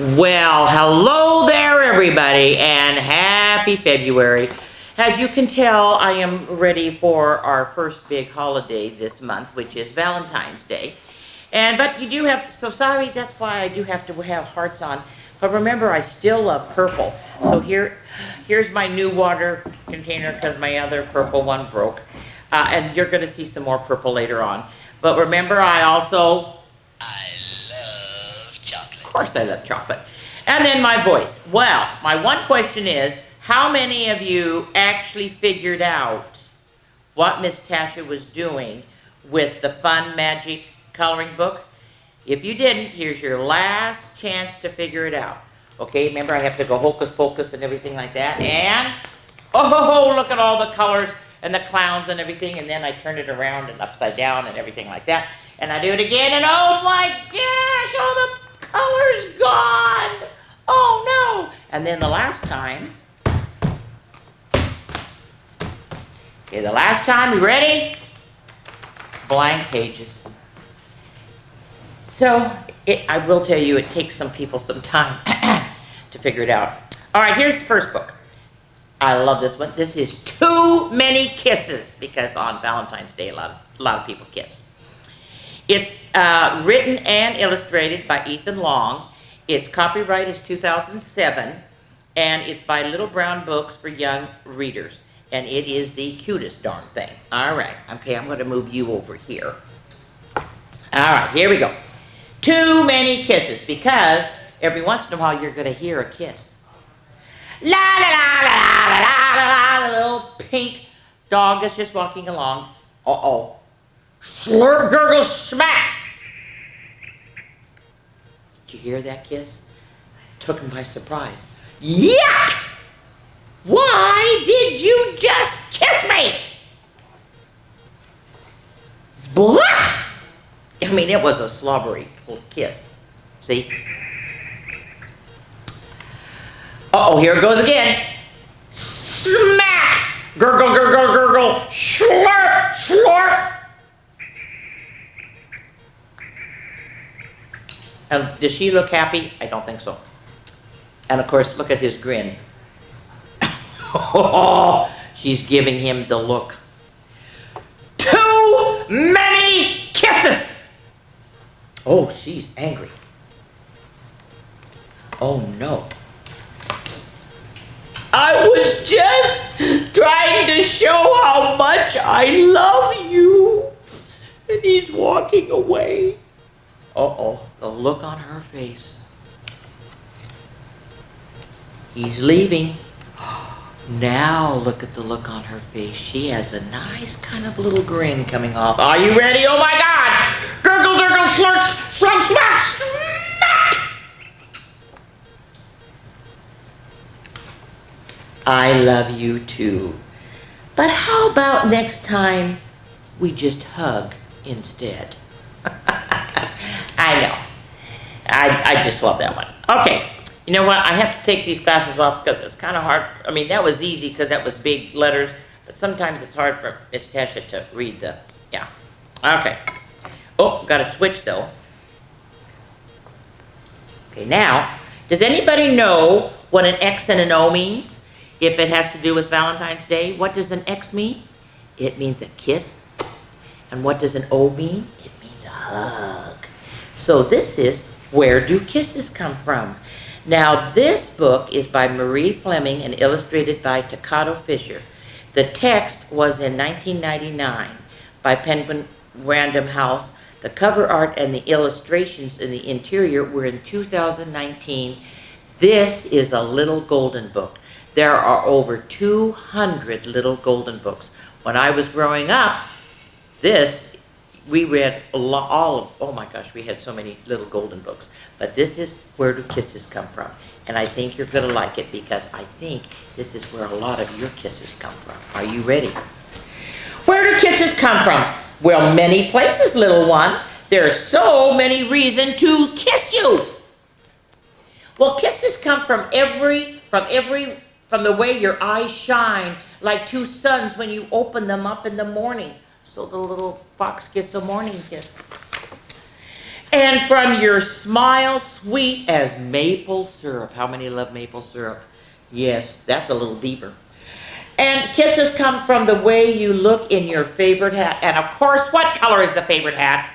Well, hello there everybody, and happy February. As you can tell, I am ready for our first big holiday this month, which is Valentine's Day. But you do have, so sorry, that's why I do have to have hearts on. But remember, I still love purple. So here's my new water container because my other purple one broke. And you're going to see some more purple later on. But remember, I love chocolate. Of course I love chocolate. And then my voice. Well, my one question is, how many of you actually figured out what Miss Tasha was doing with the fun magic coloring book? If you didn't, here's your last chance to figure it out. Okay, remember I have to go hocus pocus and everything like that. And, oh, look at all the colors and the clowns and everything. And then I turn it around and upside down and everything like that. And I do it again and oh my gosh, all the color's gone. Oh no. And then the last time, okay, the last time, you ready? Blank pages. So, I will tell you, it takes some people some time to figure it out. All right, here's the first book. I love this one. This is Too Many Kisses, because on Valentine's Day, a lot of people kiss. It's written and illustrated by Ethan Long. Its copyright is 2007, and it's by Little Brown Books for young readers. And it is the cutest darn thing. All right, okay, I'm going to move you over here. All right, here we go. Too many kisses, because every once in a while you're going to hear a kiss. La la la la la la la la, the little pink dog is just walking along. Uh-oh. Slurp, gurgle, smack. Did you hear that kiss? Took him by surprise. Yuck! Why did you just kiss me? Blah! I mean, it was a slobbery kiss. See? Uh-oh, here it goes again. Smack! Gurgle, gurgle, gurgle. Slurp, slurp. And does she look happy? I don't think so. And of course, look at his grin. Oh, she's giving him the look. Too many kisses! Oh, she's angry. Oh no. I was just trying to show how much I love you. And he's walking away. Uh-oh, the look on her face. He's leaving. Now look at the look on her face. She has a nice kind of little grin coming off. Are you ready? Oh my God! Gurgle, gurgle, slurp, slurp, smack, smack! I love you too. But how about next time we just hug instead? I know. I just love that one. Okay. You know what? I have to take these glasses off because it's kind of hard. I mean, that was easy because that was big letters. But sometimes it's hard for Miss Tasha to read the, yeah. Okay. Oh, got to switch though. Okay, now, does anybody know what an X and an O means? If it has to do with Valentine's Day, what does an X mean? It means a kiss. And what does an O mean? It means a hug. So this is Where Do Kisses Come From? Now this book is by Marie Fleming and illustrated by Takato Fisher. The text was in 1999 by Penguin Random House. The cover art and the illustrations in the interior were in 2019. This is a little golden book. There are over 200 little golden books. When I was growing up, we read oh my gosh, we had so many little golden books. But this is Where Do Kisses Come From? And I think you're going to like it because I think this is where a lot of your kisses come from. Are you ready? Where do kisses come from? Well, many places, little one. There's so many reasons to kiss you. Well, kisses come from the way your eyes shine, like two suns when you open them up in the morning. So the little fox gets a morning kiss. And from your smile, sweet as maple syrup. How many love maple syrup? Yes, that's a little deeper. And kisses come from the way you look in your favorite hat. And of course, what color is the favorite hat?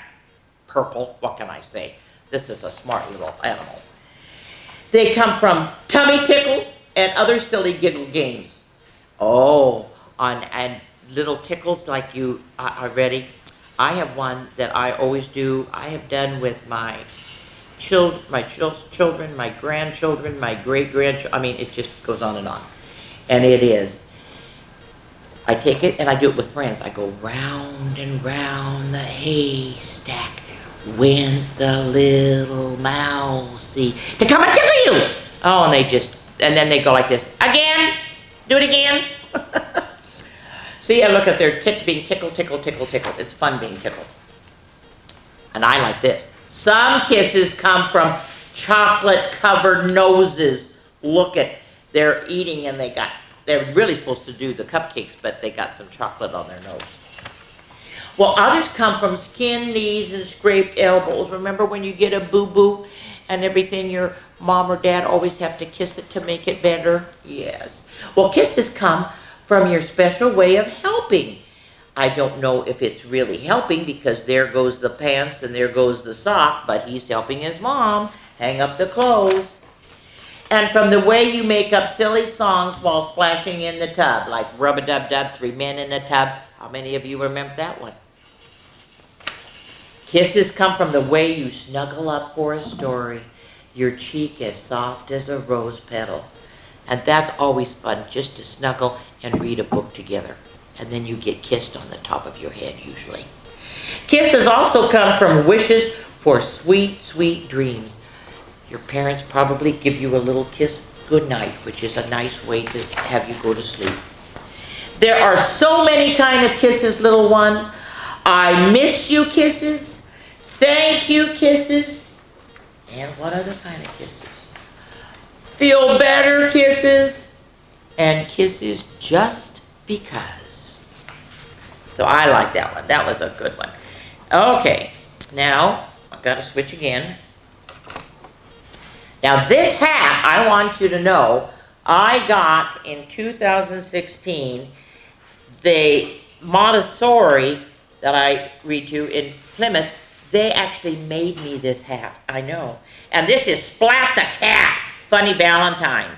Purple. What can I say? This is a smart little animal. They come from tummy tickles and other silly giggle games. Oh, and little tickles like you are ready. I have one that I always do. I have done with my children, my grandchildren, my great-grandchildren. I mean, it just goes on and on. And it is, I take it and I do it with friends. I go round and round the haystack went the little mousie to come and tickle you. Oh, and then they go like this. Again? Do it again? See, I look at their being tickled, tickled, tickled, tickled. It's fun being tickled. And I like this. Some kisses come from chocolate-covered noses. Look at, they're eating and they're really supposed to do the cupcakes, but they got some chocolate on their nose. Well, others come from skinned knees and scraped elbows. Remember when you get a boo-boo and everything, your mom or dad always have to kiss it to make it better? Yes. Well, kisses come from your special way of helping. I don't know if it's really helping because there goes the pants and there goes the sock, but he's helping his mom hang up the clothes. And from the way you make up silly songs while splashing in the tub, like Rub-a-Dub-Dub, 3 Men in a Tub. How many of you remember that one? Kisses come from the way you snuggle up for a story, your cheek as soft as a rose petal. And that's always fun, just to snuggle and read a book together. And then you get kissed on the top of your head, usually. Kisses also come from wishes for sweet, sweet dreams. Your parents probably give you a little kiss goodnight, which is a nice way to have you go to sleep. There are so many kind of kisses, little one. I miss you kisses. Thank you kisses. And what other kind of kisses? Feel better kisses. And kisses just because. So I like that one. That was a good one. Okay. Now, I've got to switch again. Now this hat, I want you to know, I got in 2016, the Montessori that I read to in Plymouth, they actually made me this hat. I know. And this is Splat the Cat, Funny Valentine.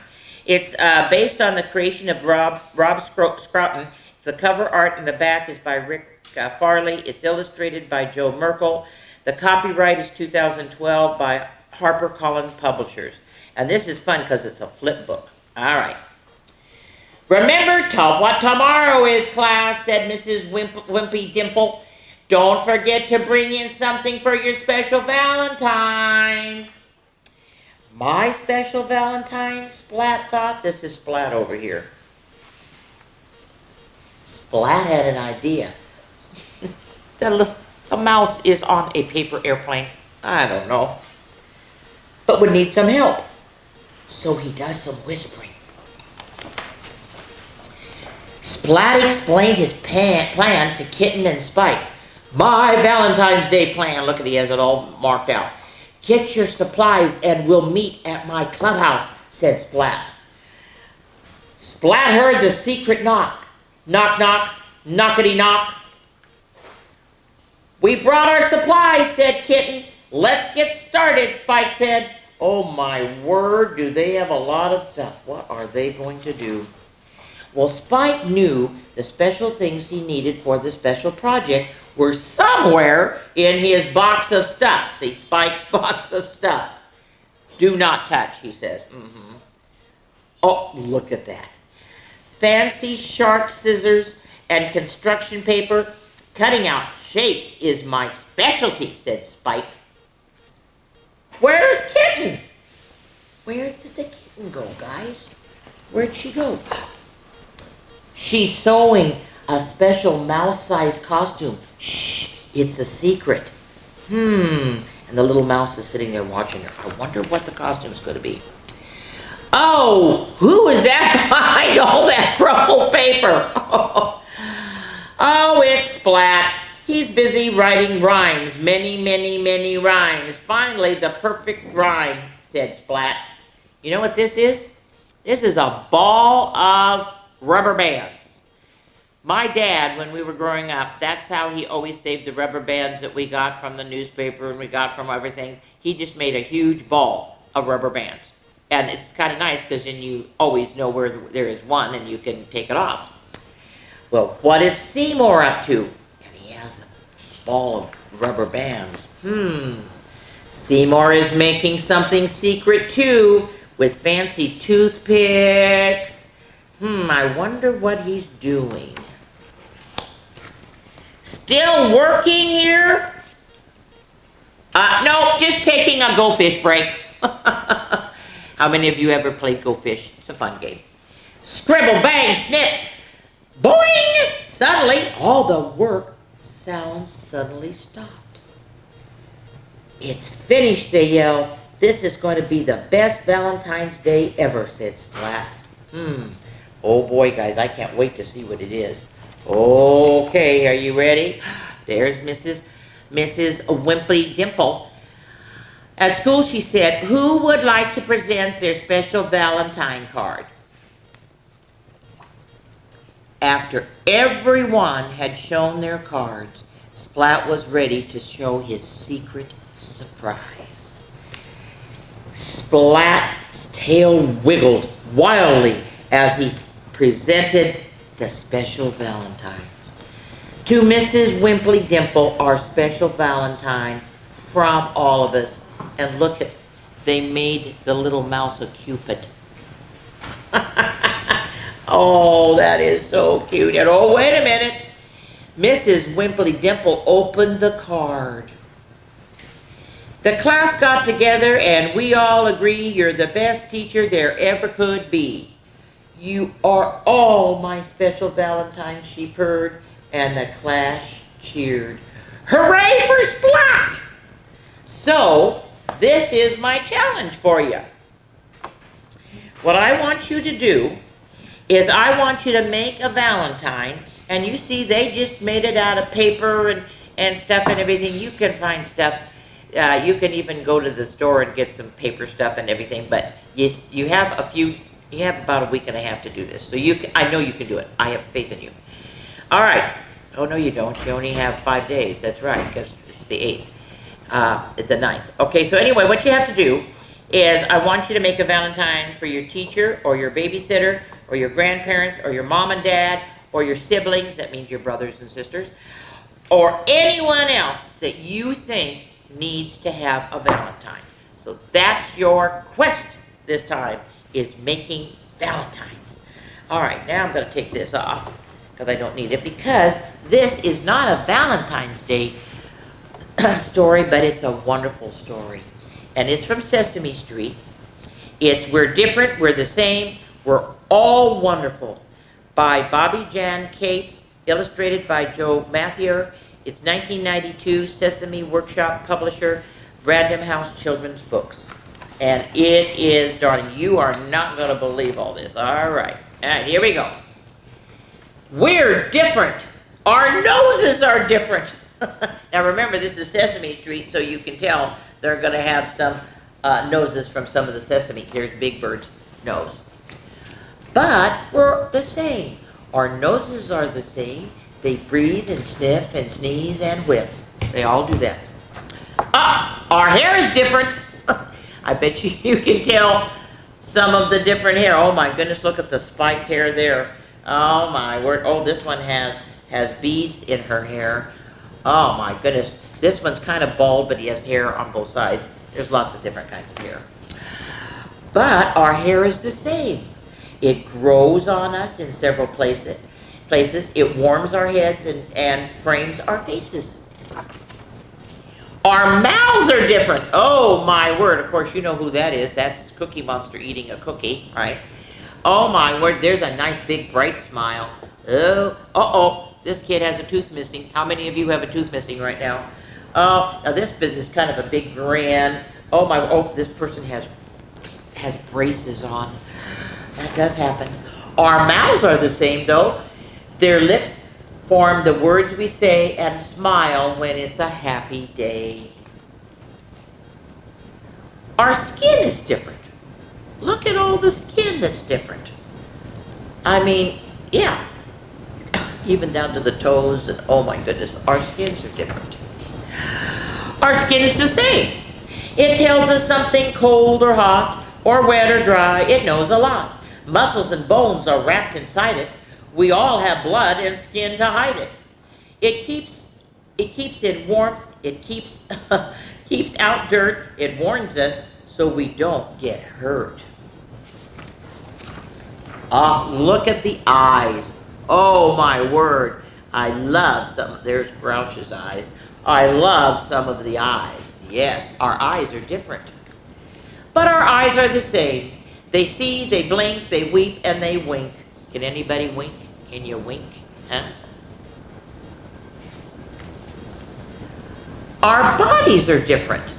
It's based on the creation of Rob Scrouton. The cover art in the back is by Rick Farley. It's illustrated by Joe Merkel. The copyright is 2012 by HarperCollins Publishers. And this is fun because it's a flip book. All right. Remember what tomorrow is, class, said Mrs. Wimpy Dimple. Don't forget to bring in something for your special Valentine. My special Valentine, Splat thought. This is Splat over here. Splat had an idea. The mouse is on a paper airplane. I don't know. But would need some help. So he does some whispering. Splat explained his plan to Kitten and Spike. My Valentine's Day plan. Look at, he has it all marked out. Get your supplies and we'll meet at my clubhouse, said Splat. Splat heard the secret knock. Knock, knock, knockety knock. We brought our supplies, said Kitten. Let's get started, Spike said. Oh my word, do they have a lot of stuff. What are they going to do? Well, Spike knew the special things he needed for the special project were somewhere in his box of stuff. See, Spike's box of stuff. Do not touch, he says. Oh, look at that. Fancy shark scissors and construction paper. Cutting out shapes is my specialty, said Spike. Where's Kitten? Where did the kitten go, guys? Where'd she go? She's sewing a special mouse-sized costume. Shh, it's a secret. And the little mouse is sitting there watching her. I wonder what the costume's going to be. Oh, who is that behind all that crumpled paper? Oh, it's Splat. He's busy writing rhymes, many, many, many rhymes. Finally, the perfect rhyme, said Splat. You know what this is? This is a ball of rubber bands. My dad, when we were growing up, that's how he always saved the rubber bands that we got from the newspaper and we got from everything. He just made a huge ball of rubber bands. And it's kind of nice because then you always know where there is one and you can take it off. Well, what is Seymour up to? And he has a ball of rubber bands. Seymour is making something secret too, with fancy toothpicks. I wonder what he's doing. Still working here? No, just taking a Go Fish break. How many of you ever played Go Fish? It's a fun game. Scribble, bang, snip, boing! Suddenly, all the work sounds suddenly stopped. It's finished, they yell. This is going to be the best Valentine's Day ever, said Splat. Oh boy, guys, I can't wait to see what it is. Okay, are you ready? There's Mrs. Wimpy Dimple. At school, she said, who would like to present their special Valentine card? After everyone had shown their cards, Splat was ready to show his secret surprise. Splat's tail wiggled wildly as he presented the special valentines. To Mrs. Wimpy Dimple, our special valentine from all of us. And look at, they made the little mouse a Cupid. Oh, that is so cute. And oh, wait a minute. Mrs. Wimpy Dimple opened the card. The class got together and we all agree you're the best teacher there ever could be. You are all my special valentines, she purred, and the class cheered. Hooray for Splat! So, this is my challenge for you. What I want you to do is I want you to make a valentine, and you see they just made it out of paper and stuff and everything. You can find stuff. You can even go to the store and get some paper stuff and everything, but you have about a week and a half to do this. So I know you can do it. I have faith in you. All right. Oh, no, you don't. You only have 5 days. That's right, because it's the 8th. It's the 9th. Okay, so anyway, what you have to do is I want you to make a valentine for your teacher or your babysitter or your grandparents or your mom and dad or your siblings, that means your brothers and sisters, or anyone else that you think needs to have a valentine. So that's your quest this time, is making valentines. All right, now I'm going to take this off because I don't need it, because this is not a Valentine's Day story, but it's a wonderful story. And it's from Sesame Street. It's We're Different, We're the Same, We're All Wonderful, by Bobby Jan Cates, illustrated by Joe Mathieu. It's 1992, Sesame Workshop publisher, Random House Children's Books. And it is, darling, you are not going to believe all this. All right, here we go. We're different. Our noses are different. Now remember, this is Sesame Street, so you can tell they're going to have some noses from some of the Sesame. Here's Big Bird's nose. But we're the same. Our noses are the same. They breathe and sniff and sneeze and whiff. They all do that. Our hair is different. I bet you can tell some of the different hair. Oh my goodness, look at the spiked hair there. Oh my word. Oh, this one has beads in her hair. Oh my goodness. This one's kind of bald, but he has hair on both sides. There's lots of different kinds of hair. But our hair is the same. It grows on us in several places. It warms our heads and frames our faces. Our mouths are different. Oh my word. Of course, you know who that is. That's Cookie Monster eating a cookie, right? Oh my word. There's a nice big bright smile. Oh, this kid has a tooth missing. How many of you have a tooth missing right now? Oh, now this is kind of a big grin. Oh, this person has braces on. That does happen. Our mouths are the same though. Their lips form the words we say and smile when it's a happy day. Our skin is different. Look at all the skin that's different. I mean, yeah, even down to the toes, and oh my goodness, our skins are different. Our skin's the same. It tells us something cold or hot, or wet or dry. It knows a lot. Muscles and bones are wrapped inside it. We all have blood and skin to hide it. It keeps in warmth. It keeps keeps out dirt. It warns us so we don't get hurt. Ah, look at the eyes. Oh my word. I love some, there's Grouch's eyes. I love some of the eyes. Yes, our eyes are different. But our eyes are the same. They see, they blink, they weep, and they wink. Can anybody wink? Can you wink? Huh? Our bodies are different.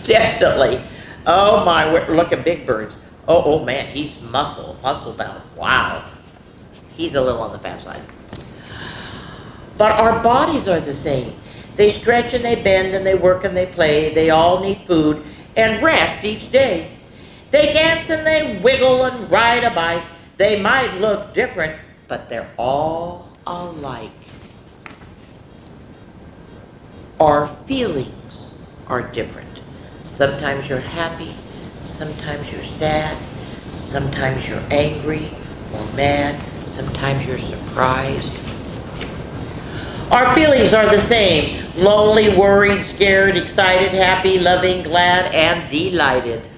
Definitely. Oh my word, look at Big Bird's. Oh man, he's muscle bound. Wow. He's a little on the fat side. But our bodies are the same. They stretch and they bend and they work and they play. They all need food and rest each day. They dance and they wiggle and ride a bike. They might look different, but they're all alike. Our feelings are different. Sometimes you're happy, sometimes you're sad, sometimes you're angry or mad, sometimes you're surprised. Our feelings are the same: lonely, worried, scared, excited, happy, loving, glad, and delighted.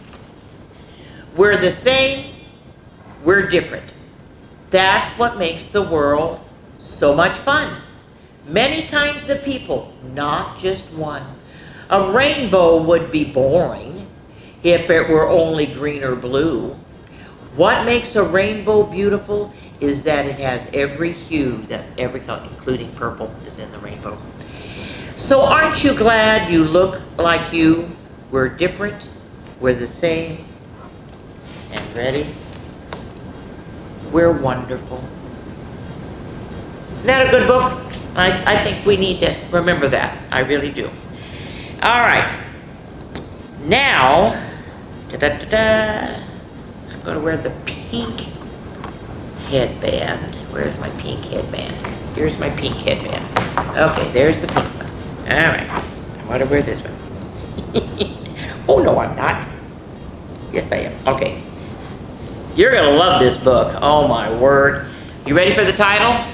We're the same, we're different. That's what makes the world so much fun. Many kinds of people, not just one. A rainbow would be boring if it were only green or blue. What makes a rainbow beautiful is that it has every hue, that every color, including purple, is in the rainbow. So aren't you glad you look like you? We're different, we're the same, and ready? We're wonderful. Isn't that a good book? I think we need to remember that. I really do. All right. Now, I'm going to wear the pink headband. Where's my pink headband? Here's my pink headband. Okay, there's the pink one. All right. I want to wear this one. Oh, no, I'm not. Yes, I am. Okay. You're going to love this book. Oh, my word. You ready for the title?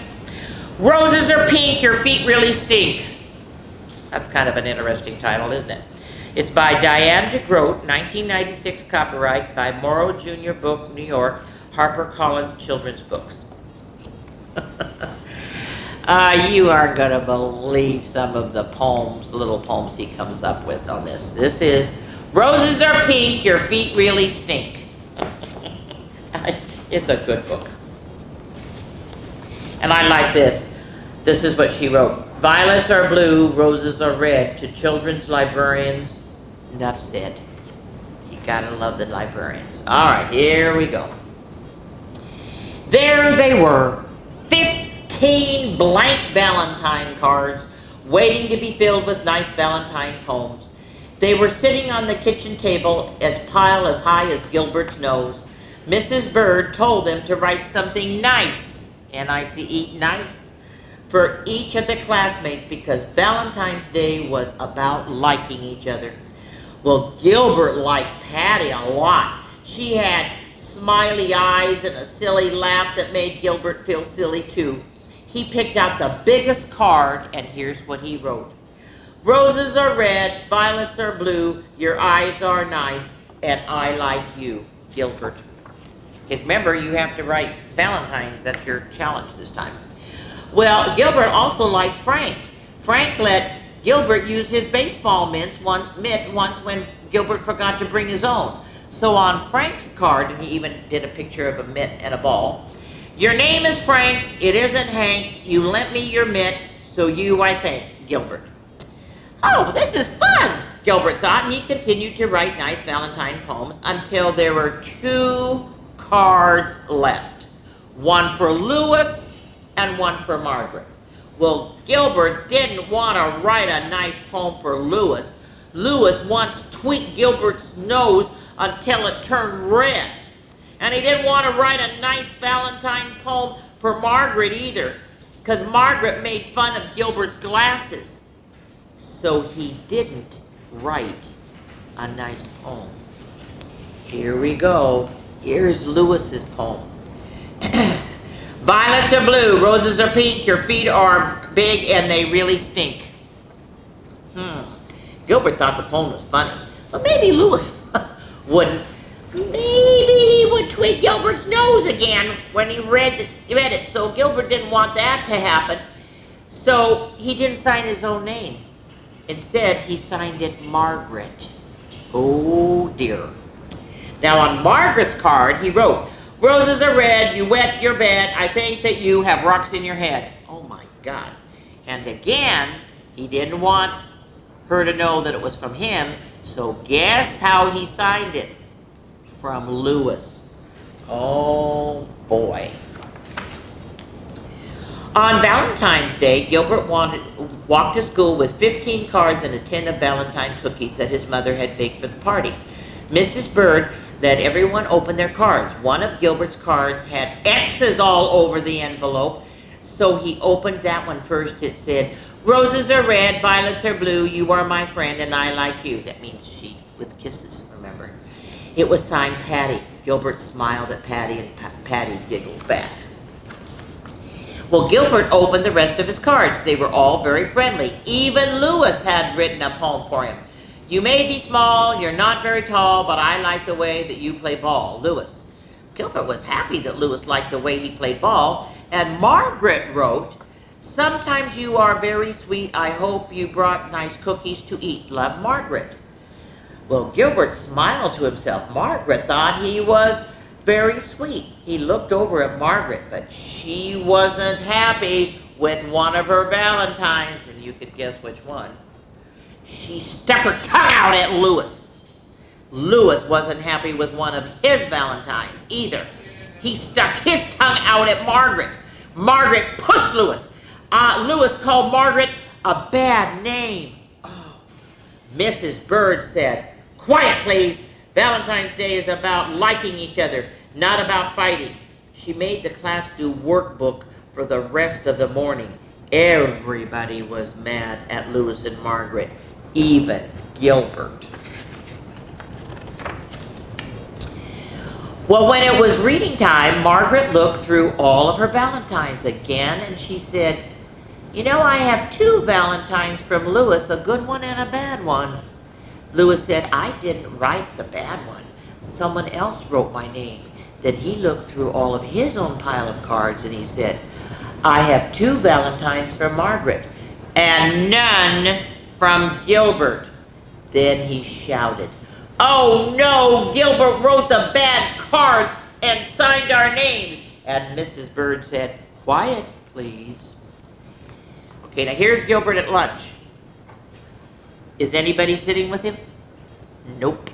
Roses are pink, your feet really stink. That's kind of an interesting title, isn't it? It's by Diane DeGroat, 1996 copyright by Morrow Jr. Book, New York, HarperCollins Children's Books. You aren't going to believe some of the poems, little poems he comes up with on this. This is, Roses are pink, your feet really stink. It's a good book. And I like this. This is what she wrote. Violets are blue, roses are red. To children's librarians, enough said. You gotta love the librarians. All right, here we go. There they were, 15 blank Valentine cards waiting to be filled with nice Valentine poems. They were sitting on the kitchen table, as pile as high as Gilbert's nose. Mrs. Bird told them to write something nice, N-I-C-E, nice, for each of the classmates, because Valentine's Day was about liking each other. Well, Gilbert liked Patty a lot. She had smiley eyes and a silly laugh that made Gilbert feel silly too. He picked out the biggest card, and here's what he wrote. Roses are red, violets are blue, your eyes are nice, and I like you, Gilbert. Remember, you have to write Valentine's. That's your challenge this time. Well, Gilbert also liked Frank. Frank let Gilbert use his baseball mitt once when Gilbert forgot to bring his own. So on Frank's card, and he even did a picture of a mitt and a ball, your name is Frank, it isn't Hank, you lent me your mitt, so you I thank, Gilbert. Oh, this is fun, Gilbert thought. He continued to write nice Valentine poems until there were 2 cards left. One for Louis and one for Margaret. Well, Gilbert didn't want to write a nice poem for Lewis. Lewis once tweaked Gilbert's nose until it turned red. And he didn't want to write a nice Valentine poem for Margaret either, because Margaret made fun of Gilbert's glasses. So he didn't write a nice poem. Here we go. Here's Lewis's poem. Violets are blue, roses are pink, your feet are big and they really stink. Gilbert thought the poem was funny, but maybe Lewis wouldn't. Maybe he would tweak Gilbert's nose again when he read it, so Gilbert didn't want that to happen. So he didn't sign his own name. Instead, he signed it Margaret. Oh dear. Now on Margaret's card, he wrote, roses are red, you wet your bed, I think that you have rocks in your head. Oh my God. And again, he didn't want her to know that it was from him, so guess how he signed it? From Lewis. Oh boy. On Valentine's Day, Gilbert walked to school with 15 cards and a tin of Valentine cookies that his mother had baked for the party. Mrs. Bird let everyone open their cards. One of Gilbert's cards had X's all over the envelope, so he opened that one first. It said, roses are red, violets are blue, you are my friend and I like you. That means she with kisses, remember? It was signed Patty. Gilbert smiled at Patty and Patty giggled back. Well, Gilbert opened the rest of his cards. They were all very friendly. Even Lewis had written a poem for him. You may be small, you're not very tall, but I like the way that you play ball, Lewis. Gilbert was happy that Lewis liked the way he played ball, and Margaret wrote, sometimes you are very sweet. I hope you brought nice cookies to eat. Love, Margaret. Well, Gilbert smiled to himself. Margaret thought he was very sweet. He looked over at Margaret, but she wasn't happy with one of her Valentines, and you could guess which one. She stuck her tongue out at Lewis. Lewis wasn't happy with one of his Valentines either. He stuck his tongue out at Margaret. Margaret pushed Lewis. Lewis called Margaret a bad name. Oh. Mrs. Bird said, quiet please. Valentine's Day is about liking each other, not about fighting. She made the class do workbook for the rest of the morning. Everybody was mad at Lewis and Margaret, even Gilbert. Well, when it was reading time, Margaret looked through all of her Valentines again, and she said, you know, I have 2 Valentines from Lewis, a good one and a bad one. Lewis said, I didn't write the bad one. Someone else wrote my name. Then he looked through all of his own pile of cards and he said, I have 2 Valentines from Margaret and none from Gilbert. Then he shouted, oh no, Gilbert wrote the bad cards and signed our names. And Mrs. Bird said, quiet, please. Okay, now here's Gilbert at lunch. Is anybody sitting with him? Nope.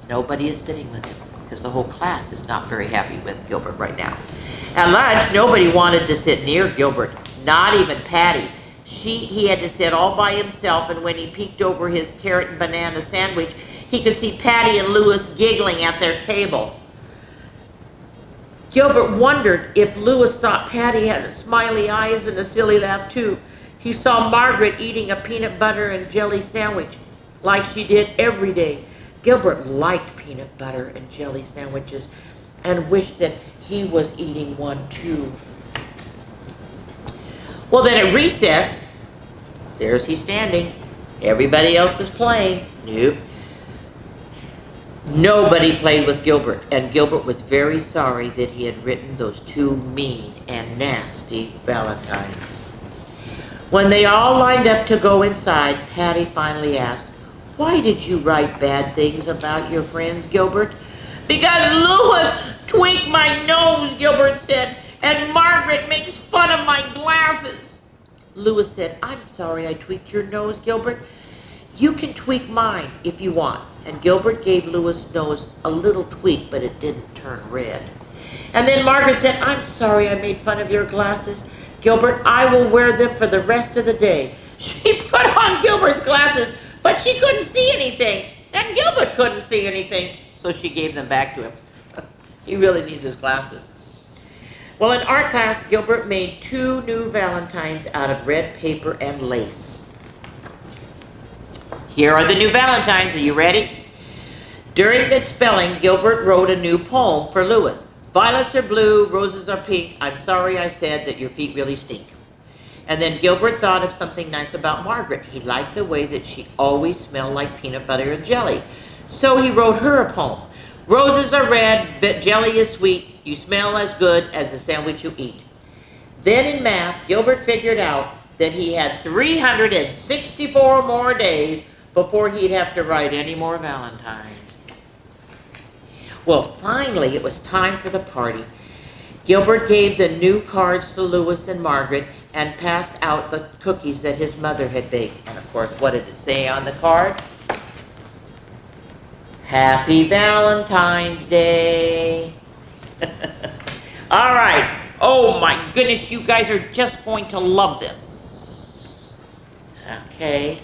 Nobody is sitting with him because the whole class is not very happy with Gilbert right now. At lunch, nobody wanted to sit near Gilbert, not even Patty. He had to sit all by himself, and when he peeked over his carrot and banana sandwich, he could see Patty and Lewis giggling at their table. Gilbert wondered if Lewis thought Patty had smiley eyes and a silly laugh too. He saw Margaret eating a peanut butter and jelly sandwich like she did every day. Gilbert liked peanut butter and jelly sandwiches and wished that he was eating one too. Well, then at recess, there's he standing. Everybody else is playing. Nope. Nobody played with Gilbert, and Gilbert was very sorry that he had written those 2 mean and nasty Valentines. When they all lined up to go inside, Patty finally asked, why did you write bad things about your friends, Gilbert? Because Lewis tweaked my nose, Gilbert said, and Margaret makes fun of my glasses. Lewis said, I'm sorry I tweaked your nose, Gilbert. You can tweak mine if you want. And Gilbert gave Lewis' nose a little tweak, but it didn't turn red. And then Margaret said, I'm sorry I made fun of your glasses. Gilbert, I will wear them for the rest of the day. She put on Gilbert's glasses, but she couldn't see anything. And Gilbert couldn't see anything, so she gave them back to him. He really needs his glasses. Well, in art class, Gilbert made 2 new valentines out of red paper and lace. Here are the new valentines. Are you ready? During the spelling, Gilbert wrote a new poem for Louis. Violets are blue, roses are pink. I'm sorry I said that your feet really stink. And then Gilbert thought of something nice about Margaret. He liked the way that she always smelled like peanut butter and jelly. So he wrote her a poem. Roses are red, jelly is sweet. You smell as good as the sandwich you eat. Then in math, Gilbert figured out that he had 364 more days before he'd have to write any more valentines. Well, finally, it was time for the party. Gilbert gave the new cards to Louis and Margaret and passed out the cookies that his mother had baked. And of course, what did it say on the card? Happy Valentine's Day. All right. Oh my goodness, you guys are just going to love this. Okay.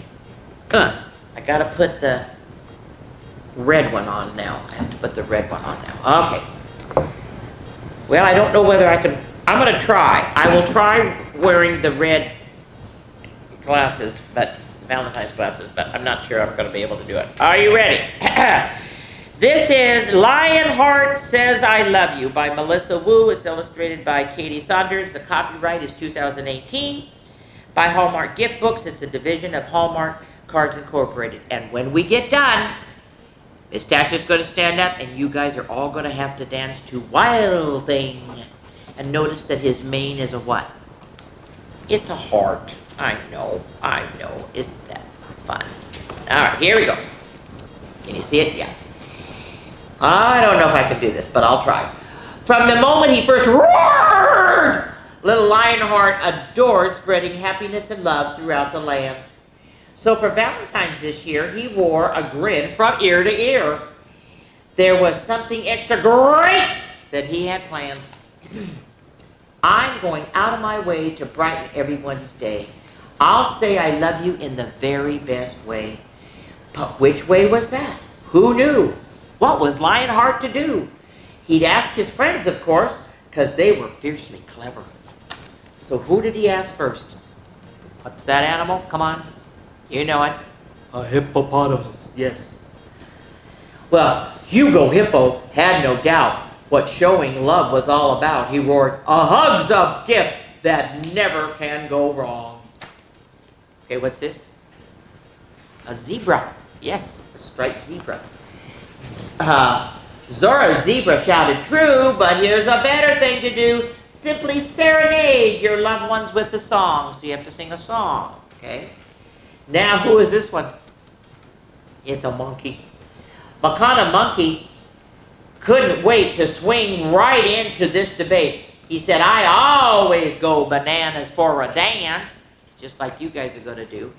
I gotta put the red one on now. I have to put the red one on now. Okay. Well, I don't know whether I can. I'm going to try. I will try wearing the red glasses, but Valentine's glasses, but I'm not sure I'm going to be able to do it. Are you ready? This is Lionheart Says I Love You by Melissa Wu. It's illustrated by Katie Saunders. The copyright is 2018 by Hallmark Gift Books. It's a division of Hallmark Cards Incorporated. And when we get done, Miss Tasha's going to stand up, and you guys are all going to have to dance to Wild Thing. And notice that his mane is a what? It's a heart. I know. Isn't that fun? All right, here we go. Can you see it? Yeah. I don't know if I can do this, but I'll try. From the moment he first roared, little Lionheart adored spreading happiness and love throughout the land. So for Valentine's this year, he wore a grin from ear to ear. There was something extra great that he had planned. I'm going out of my way to brighten everyone's day. I'll say I love you in the very best way. But which way was that? Who knew? What was Lionheart to do? He'd ask his friends, of course, because they were fiercely clever. So who did he ask first? What's that animal? Come on. You know it. A hippopotamus. Yes. Well, Hugo Hippo had no doubt what showing love was all about. He roared, a hug's a gift that never can go wrong. Okay, what's this? A zebra. Yes, a striped zebra. Zora's zebra shouted, true, but here's a better thing to do. Simply serenade your loved ones with a song. So you have to sing a song, okay? Now, who is this one? It's a monkey. Makana Monkey couldn't wait to swing right into this debate. He said, I always go bananas for a dance, just like you guys are going to do.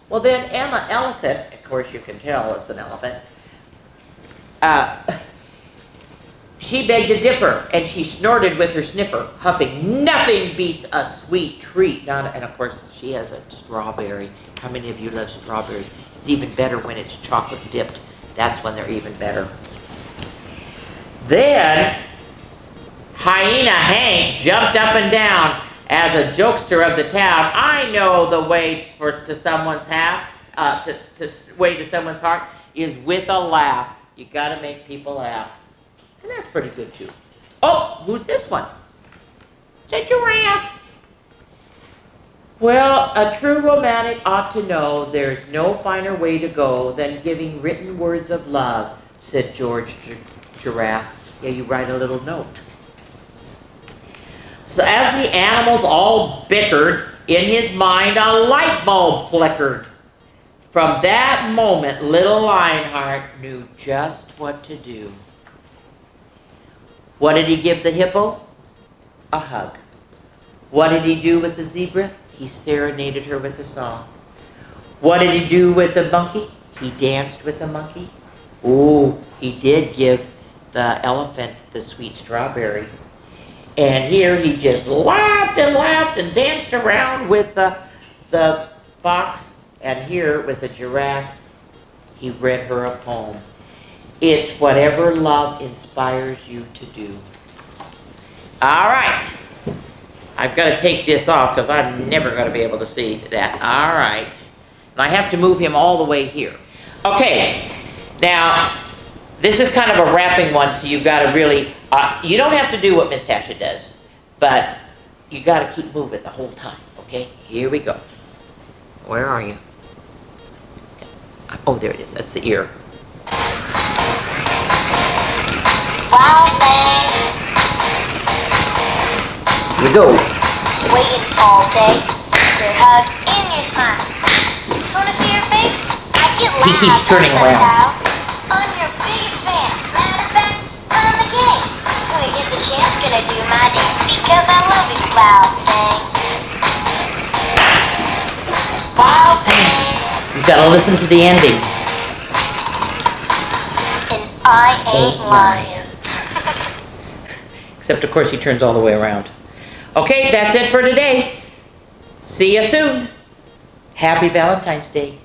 Well, then Emma Elephant, of course you can tell it's an elephant, she begged to differ, and she snorted with her sniffer, huffing, nothing beats a sweet treat. And of course, she has a strawberry. How many of you love strawberries? It's even better when it's chocolate dipped. That's when they're even better. Then, Hyena Hank jumped up and down as a jokester of the town. I know the way to someone's way to someone's heart is with a laugh. You got to make people laugh. And that's pretty good, too. Oh, who's this one? It's a giraffe. Well, a true romantic ought to know there's no finer way to go than giving written words of love, said George Giraffe. Yeah, you write a little note. So as the animals all bickered, in his mind a light bulb flickered. From that moment, little Lionheart knew just what to do. What did he give the hippo? A hug. What did he do with the zebra? He serenaded her with a song. What did he do with the monkey? He danced with the monkey. Oh, he did give the elephant the sweet strawberry. And here he just laughed and danced around with the fox. And here with the giraffe, he read her a poem. It's whatever love inspires you to do. All right. I've got to take this off because I'm never going to be able to see that. All right. And I have to move him all the way here. Okay. Now, this is kind of a wrapping one, so you've got to really, you don't have to do what Miss Tasha does, but you got to keep moving the whole time. Okay? Here we go. Where are you? Oh, there it is. That's the ear. Wild thing, Here we go. waiting all day, your hug and your smile. Just wanna see your face? I get loud. He keeps turning around. I'm your biggest fan. Matter of fact, I'm the king. So when I get the chance, gonna do my dance because I love you, wild thing. Wild thing, You've got to listen to the ending. and I ain't lying. Except, of course, he turns all the way around. Okay, that's it for today. See you soon. Happy Valentine's Day.